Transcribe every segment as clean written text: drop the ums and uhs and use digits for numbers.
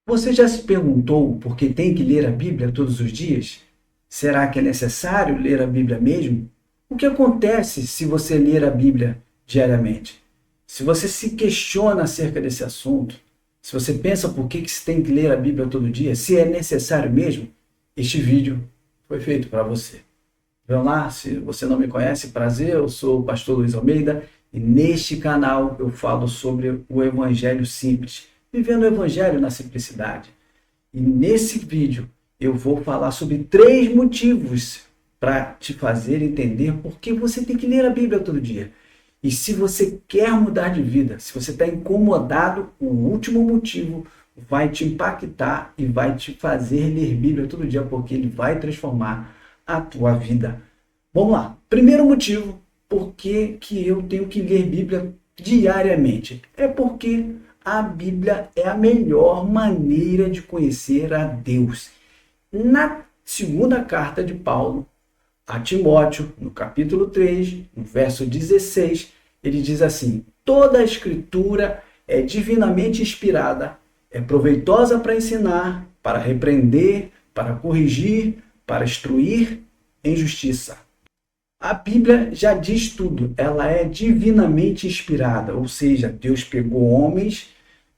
Você já se perguntou por que tem que ler a Bíblia todos os dias? Será que é necessário ler a Bíblia mesmo? O que acontece se você ler a Bíblia diariamente? Se você se questiona acerca desse assunto, se você pensa por que se tem que ler a Bíblia todo dia, se é necessário mesmo, este vídeo foi feito para você. Vamos lá, se você não me conhece, prazer, eu sou o pastor Luiz Almeida e neste canal eu falo sobre o Evangelho simples, vivendo o Evangelho na simplicidade. E nesse vídeo eu vou falar sobre 3 motivos para te fazer entender por que você tem que ler a Bíblia todo dia. E se você quer mudar de vida, se você está incomodado, o último motivo vai te impactar e vai te fazer ler Bíblia todo dia, porque ele vai transformar a tua vida. Vamos lá. Primeiro motivo por que eu tenho que ler Bíblia diariamente. É porque a Bíblia é a melhor maneira de conhecer a Deus. Na segunda carta de Paulo a Timóteo, no capítulo 3, no verso 16, ele diz assim: toda a escritura é divinamente inspirada, é proveitosa para ensinar, para repreender, para corrigir, para instruir em justiça. A Bíblia já diz tudo, ela é divinamente inspirada, ou seja, Deus pegou homens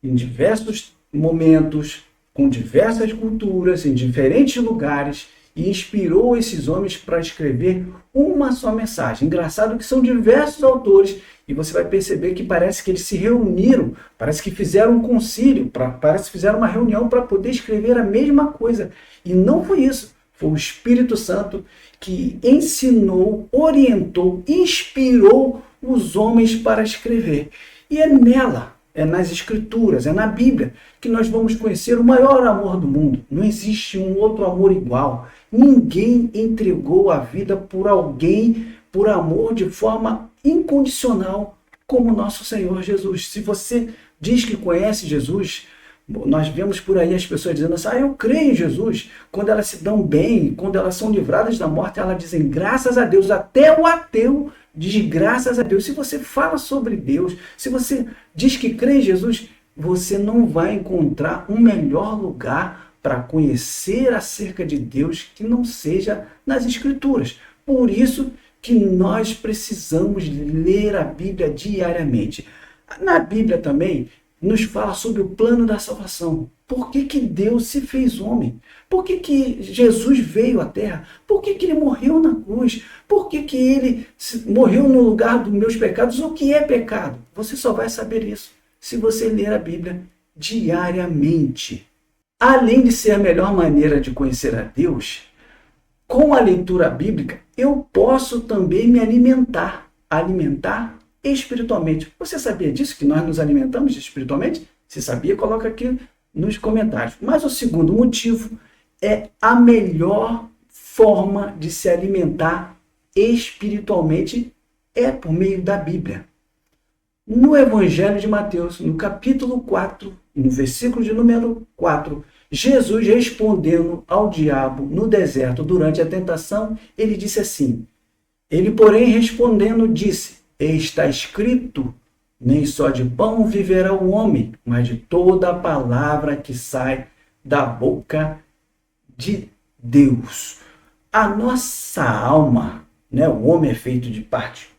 em diversos momentos, com diversas culturas, em diferentes lugares, e inspirou esses homens para escrever uma só mensagem. Engraçado que são diversos autores, e você vai perceber que parece que eles se reuniram, parece que fizeram um concílio, parece que fizeram uma reunião para poder escrever a mesma coisa. E não foi isso. Foi o Espírito Santo que ensinou, orientou, inspirou os homens para escrever. E é nela, é nas Escrituras, é na Bíblia, que nós vamos conhecer o maior amor do mundo. Não existe um outro amor igual. Ninguém entregou a vida por alguém, por amor, de forma incondicional, como nosso Senhor Jesus. Se você diz que conhece Jesus, nós vemos por aí as pessoas dizendo assim: eu creio em Jesus. Quando elas se dão bem, quando elas são livradas da morte, elas dizem graças a Deus. Até o ateu diz graças a Deus. Se você fala sobre Deus, se você diz que crê em Jesus, você não vai encontrar um melhor lugar para conhecer acerca de Deus que não seja nas Escrituras. Por isso que nós precisamos ler a Bíblia diariamente. Na Bíblia também nos fala sobre o plano da salvação. Por que Deus se fez homem? Por que Jesus veio à Terra? Por que ele morreu na cruz? Por que ele morreu no lugar dos meus pecados? O que é pecado? Você só vai saber isso se você ler a Bíblia diariamente. Além de ser a melhor maneira de conhecer a Deus, com a leitura bíblica, eu posso também me alimentar espiritualmente. Você sabia disso, que nós nos alimentamos espiritualmente? Se sabia, coloca aqui nos comentários. Mas o segundo motivo é a melhor forma de se alimentar espiritualmente é por meio da Bíblia. No Evangelho de Mateus, no capítulo 4, no versículo de número 4, Jesus respondendo ao diabo no deserto durante a tentação, ele disse assim: ele, porém, respondendo, disse: está escrito, nem só de pão viverá o homem, mas de toda a palavra que sai da boca de Deus. A nossa alma, né, o homem é feito de parte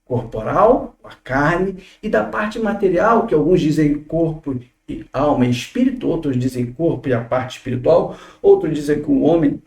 corporal, a carne, e da parte material, que alguns dizem corpo e alma e espírito, outros dizem corpo e a parte espiritual, outros dizem que o homem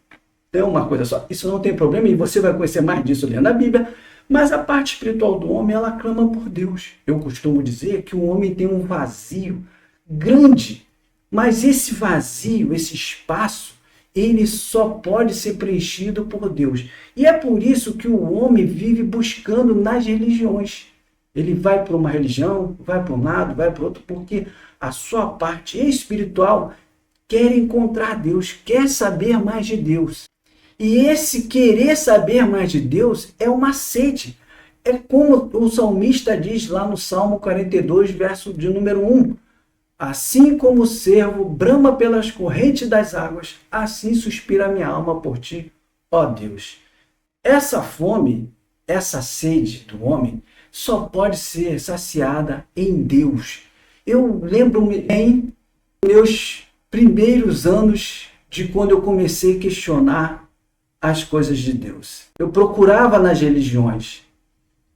tem uma coisa só. Isso não tem problema, e você vai conhecer mais disso lendo a Bíblia. Mas a parte espiritual do homem, ela clama por Deus. Eu costumo dizer que o homem tem um vazio grande, mas esse vazio, esse espaço, ele só pode ser preenchido por Deus. E é por isso que o homem vive buscando nas religiões. Ele vai para uma religião, vai para um lado, vai para o outro, porque a sua parte espiritual quer encontrar Deus, quer saber mais de Deus. E esse querer saber mais de Deus é uma sede. É como o salmista diz lá no Salmo 42, verso de número 1. Assim como o cervo brama pelas correntes das águas, assim suspira a minha alma por ti, ó Deus. Essa fome, essa sede do homem, só pode ser saciada em Deus. Eu lembro-me bem meus primeiros anos de quando eu comecei a questionar as coisas de Deus. Eu procurava nas religiões,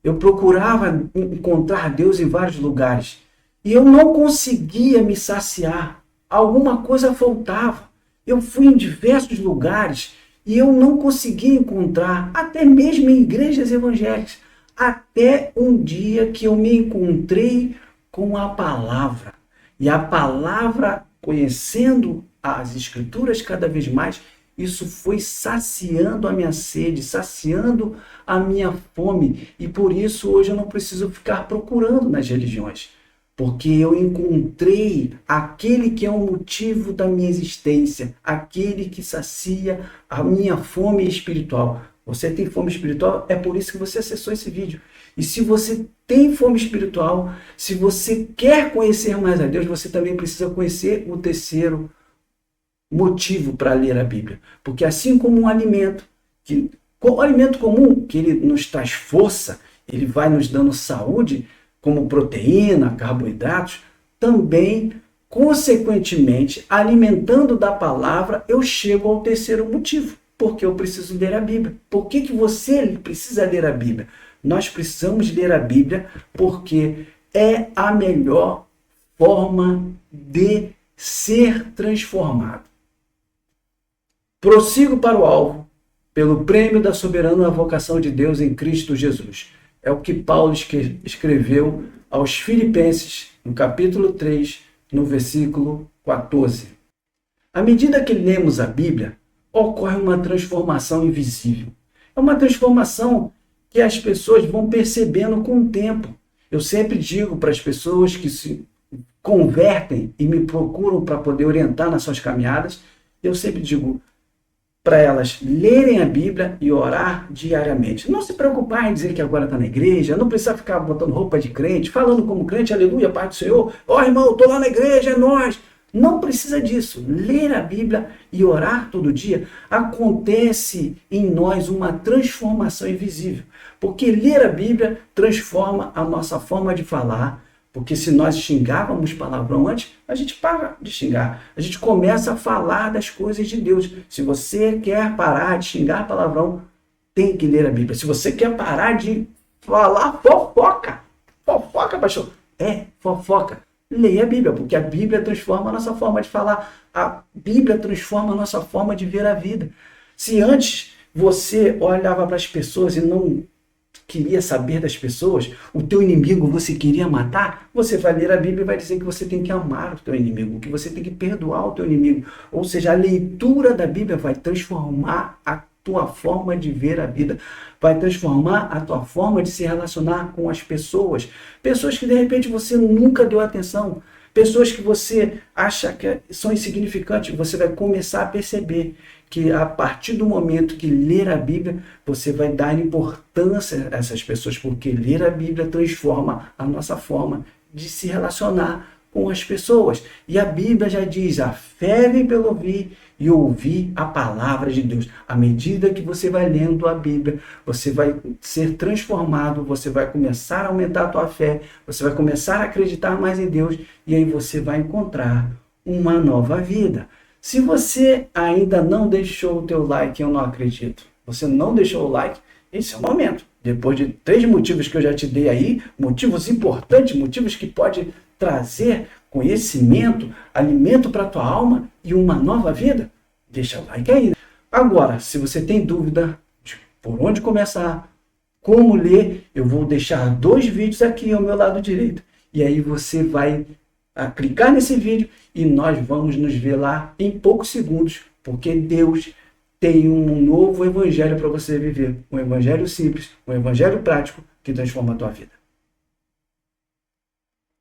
eu procurava encontrar Deus em vários lugares e eu não conseguia me saciar. Alguma coisa faltava. Eu fui em diversos lugares e eu não conseguia encontrar, até mesmo em igrejas evangélicas, até um dia que eu me encontrei com a palavra. E a palavra, conhecendo as escrituras cada vez mais, isso foi saciando a minha sede, saciando a minha fome. E por isso hoje eu não preciso ficar procurando nas religiões. Porque eu encontrei aquele que é o motivo da minha existência, aquele que sacia a minha fome espiritual. Você tem fome espiritual, é por isso que você acessou esse vídeo. E se você tem fome espiritual, se você quer conhecer mais a Deus, você também precisa conhecer o terceiro motivo para ler a Bíblia. Porque assim como um alimento, o alimento comum, que ele nos traz força, ele vai nos dando saúde, como proteína, carboidratos, também, consequentemente, alimentando da palavra, eu chego ao terceiro motivo, porque eu preciso ler a Bíblia. Por que você precisa ler a Bíblia? Nós precisamos ler a Bíblia porque é a melhor forma de ser transformado. Prossigo para o alvo, pelo prêmio da soberana vocação de Deus em Cristo Jesus. É o que Paulo escreveu aos Filipenses, no capítulo 3, no versículo 14. À medida que lemos a Bíblia, ocorre uma transformação invisível. É uma transformação que as pessoas vão percebendo com o tempo. Eu sempre digo para as pessoas que se convertem e me procuram para poder orientar nas suas caminhadas, eu sempre digo para elas lerem a Bíblia e orar diariamente. Não se preocupar em dizer que agora está na igreja, não precisa ficar botando roupa de crente, falando como crente, aleluia, Pai do Senhor, irmão, estou lá na igreja, é nóis. Não precisa disso. Ler a Bíblia e orar todo dia, acontece em nós uma transformação invisível. Porque ler a Bíblia transforma a nossa forma de falar. Porque se nós xingávamos palavrão antes, a gente para de xingar. A gente começa a falar das coisas de Deus. Se você quer parar de xingar palavrão, tem que ler a Bíblia. Se você quer parar de falar fofoca, pastor, fofoca. Leia a Bíblia, porque a Bíblia transforma a nossa forma de falar. A Bíblia transforma a nossa forma de ver a vida. Se antes você olhava para as pessoas e não queria saber das pessoas, o teu inimigo você queria matar, você vai ler a Bíblia e vai dizer que você tem que amar o teu inimigo, que você tem que perdoar o teu inimigo. Ou seja, a leitura da Bíblia vai transformar a tua forma de ver a vida, vai transformar a tua forma de se relacionar com as pessoas. Pessoas que de repente você nunca deu atenção, pessoas que você acha que são insignificantes, você vai começar a perceber que a partir do momento que ler a Bíblia, você vai dar importância a essas pessoas, porque ler a Bíblia transforma a nossa forma de se relacionar com as pessoas. E a Bíblia já diz, a fé vem pelo ouvir e ouvir a palavra de Deus. À medida que você vai lendo a Bíblia, você vai ser transformado, você vai começar a aumentar a tua fé, você vai começar a acreditar mais em Deus e aí você vai encontrar uma nova vida. Se você ainda não deixou o teu like, eu não acredito. Você não deixou o like, esse é o momento. Depois de 3 motivos que eu já te dei aí, motivos importantes, motivos que podem trazer conhecimento, alimento para a tua alma e uma nova vida, deixa o like aí. Agora, se você tem dúvida de por onde começar, como ler, eu vou deixar 2 vídeos aqui ao meu lado direito. E aí você vai clicar nesse vídeo e nós vamos nos ver lá em poucos segundos, porque Deus tem um novo evangelho para você viver. Um evangelho simples, um evangelho prático que transforma a tua vida.